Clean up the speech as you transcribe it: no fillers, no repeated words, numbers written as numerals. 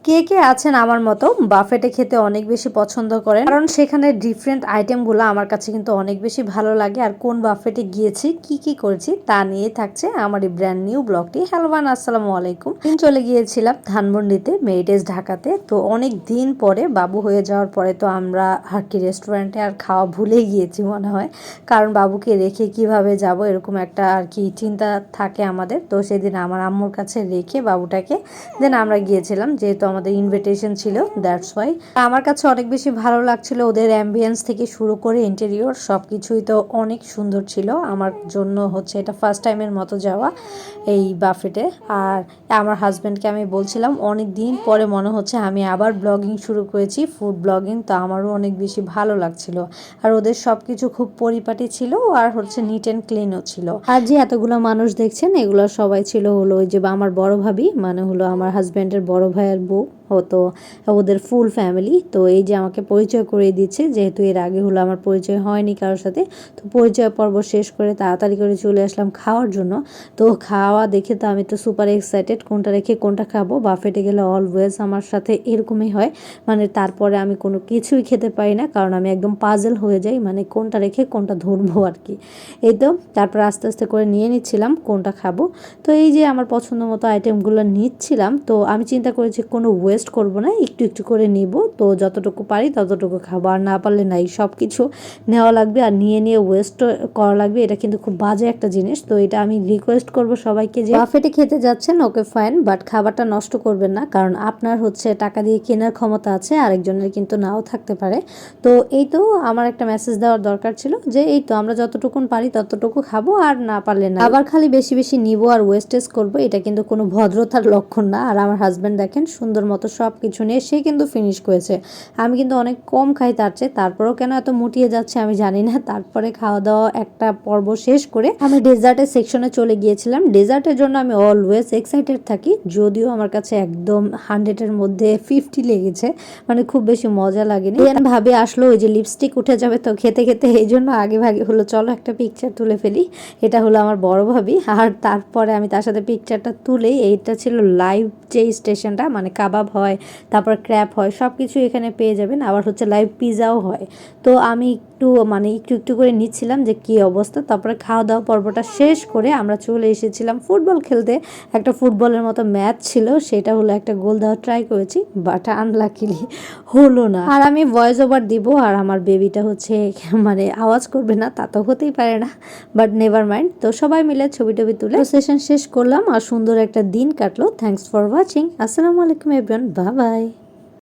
কে কে আছেন আমার মতো বাফেটে খেতে অনেক বেশি পছন্দ করেন, কারণ সেখানে ডিফারেন্ট আইটেমগুলো আমার কাছে কিন্তু অনেক বেশি ভালো লাগে। আর কোন বাফেটে গিয়েছি, কি কি করেছি তা নিয়ে থাকছে আমার এই ব্র্যান্ড নিউ ব্লগটি। হ্যালো ওয়ান, আসসালামু আলাইকুম। চলে গিয়েছিলাম ধানমন্ডিতে, মেরিটেজ ঢাকাতে। তো অনেক দিন পরে বাবু হয়ে যাওয়ার পরে তো আমরা আর কি রেস্টুরেন্টে আর খাওয়া ভুলে গিয়েছি মনে হয়, কারণ বাবুকে রেখে কিভাবে যাব এরকম একটা আর কি চিন্তা থাকে আমাদের। তো সেদিন আমার আম্মুর কাছে রেখে বাবুটাকে দেন আমরা গিয়েছিলাম, যেহেতু আমাদের ইনভিটেশন ছিল, দ্যাটস ওয়াই। আমার কাছে অনেক বেশি ভালো লাগছিল, ওদের অ্যাম্বিয়েন্স থেকে শুরু করে ইন্টেরিয়র সব কিছুই তো অনেক সুন্দর ছিল। আমার জন্য হচ্ছে এটা ফার্স্ট টাইমের মতো যাওয়া এই বাফেটে। আর আমার হাজব্যান্ডকে আমি বলছিলাম অনেক দিন পরে মনে হচ্ছে আমি আবার ব্লগিং শুরু করেছি, ফুড ব্লগিং। তো আমারও অনেক বেশি ভালো লাগছিল। আর ওদের সব কিছু খুব পরিপাটি ছিল, আর হচ্ছে নিট অ্যান্ড ক্লিনও ছিল। আর যে এতগুলো মানুষ দেখছেন এগুলো সবাই ছিল হলো ওই যে আমার বড় ভাবি, মানে হলো আমার হাজব্যান্ডের বড় ভাইয়ের বউ, হতো ওদের ফুল ফ্যামিলি। তো এই যে আমাকে পরিচয় করে দিচ্ছে, যেহেতু এর আগে হলো আমার পরিচয় হয়নি কারোর সাথে। তো পরিচয় পর্ব শেষ করে তাড়াতাড়ি করে চলে আসলাম খাওয়ার জন্য। তো খাওয়া দেখে তো আমি তো সুপার এক্সাইটেড, কোনটা রেখে কোনটা খাবো। বাফেটে গেলে অলওয়েজ আমার সাথে এরকমই হয়, মানে তারপরে আমি কোনো কিছুই খেতে পারি না, কারণ আমি একদম পাজল হয়ে যাই, মানে কোনটা রেখে কোনটা ধরবো আর কি। এই তো তারপর আস্তে আস্তে করে নিয়ে নিচ্ছিলাম কোনটা খাবো। তো এই যে আমার পছন্দ মতো আইটেমগুলো নিচ্ছিলাম। তো আমি চিন্তা করেছি কোনো ওয়েস্ট করব না, একটু একটু করে নিব। তো যতটুকু পারি ততটুকু খাবো, আর না পারলে নাই, সব কিছু নেওয়া লাগবে। আর নিয়ে নিয়ে ওয়েস্ট করা লাগবে, এটা কিন্তু খুব বাজে একটা জিনিস। তো এটা আমি রিকোয়েস্ট করব সবাইকে, যে বাফেটে খেতে যাচ্ছেন ওকে ফাইন, বাট খাবারটা নষ্ট করবেন না, কারণ আপনার হচ্ছে টাকা দিয়ে কেনার ক্ষমতা আছে, আরেকজনের কিন্তু নাও থাকতে পারে। তো এই তো আমার একটা মেসেজ দেওয়ার দরকার ছিল, যে এই তো আমরা যতটুকুন পারি ততটুকু খাবো, আর না পারলে না। আবার খালি বেশি বেশি নিব আর ওয়েস্টেজ করবো, এটা কিন্তু কোনো ভদ্রতার লক্ষণ না। আর আমার হাজব্যান্ড দেখেন সুন্দর মতো সব কিছু নিয়ে সে কিন্তু ফিনিশ করেছে। আমি কিন্তু অনেক কম খাই তার চেয়ে, তারপরেও কেন এত মুটিয়ে যাচ্ছে আমি জানি না। তারপরে খাওয়া দাওয়া একটা পর্ব শেষ করে আমি ডেজার্টের সেকশনে চলে গিয়েছিলাম। ডেজার্টের জন্য আমি অলওয়েজ এক্সাইটেড থাকি, যদিও আমার কাছে একদম 100-এর মধ্যে 50 লেগেছে, মানে খুব বেশি মজা লাগেনি। ভাবে আসলো ওই যে লিপস্টিক উঠে যাবে তো খেতে খেতে, এই জন্য আগে ভাগে হলো চলো একটা পিকচার তুলে ফেলি। এটা হলো আমার বড় ভাবি। আর তারপরে আমি তার সাথে পিকচারটা তুলে, এইটা ছিল লাইভ যে স্টেশনটা, মানে কাবাব হয়, তারপর ক্র্যাপ হয়, সব কিছু এখানে পেয়ে যাবেন। আবার হচ্ছে লাইভ পিজাও হয়। তো আমি একটু মানে একটু একটু করে নিচ্ছিলাম যে কি অবস্থা। তারপরে খাওয়া দাওয়া পর্বটা শেষ করে আমরা চলে এসেছিলাম ফুটবল খেলতে। একটা ফুটবলের মতো ম্যাচ ছিল, সেটা হলো একটা গোল দেওয়ার ট্রাই করেছি, বাট আনলাকিলি হলো না। আর আমি ভয়েস ওভার দিব, আর আমার বেবিটা হচ্ছে মানে আওয়াজ করবে না, তা তো হতেই পারে না, বাট নেভার মাইন্ড। তো সবাই মিলে ছবি টবি তুলে সেশন শেষ করলাম, আর সুন্দর একটা দিন কাটলো। Thanks for watching. আসসালামু আলাইকুম এভরিওয়ান, বাই বাই।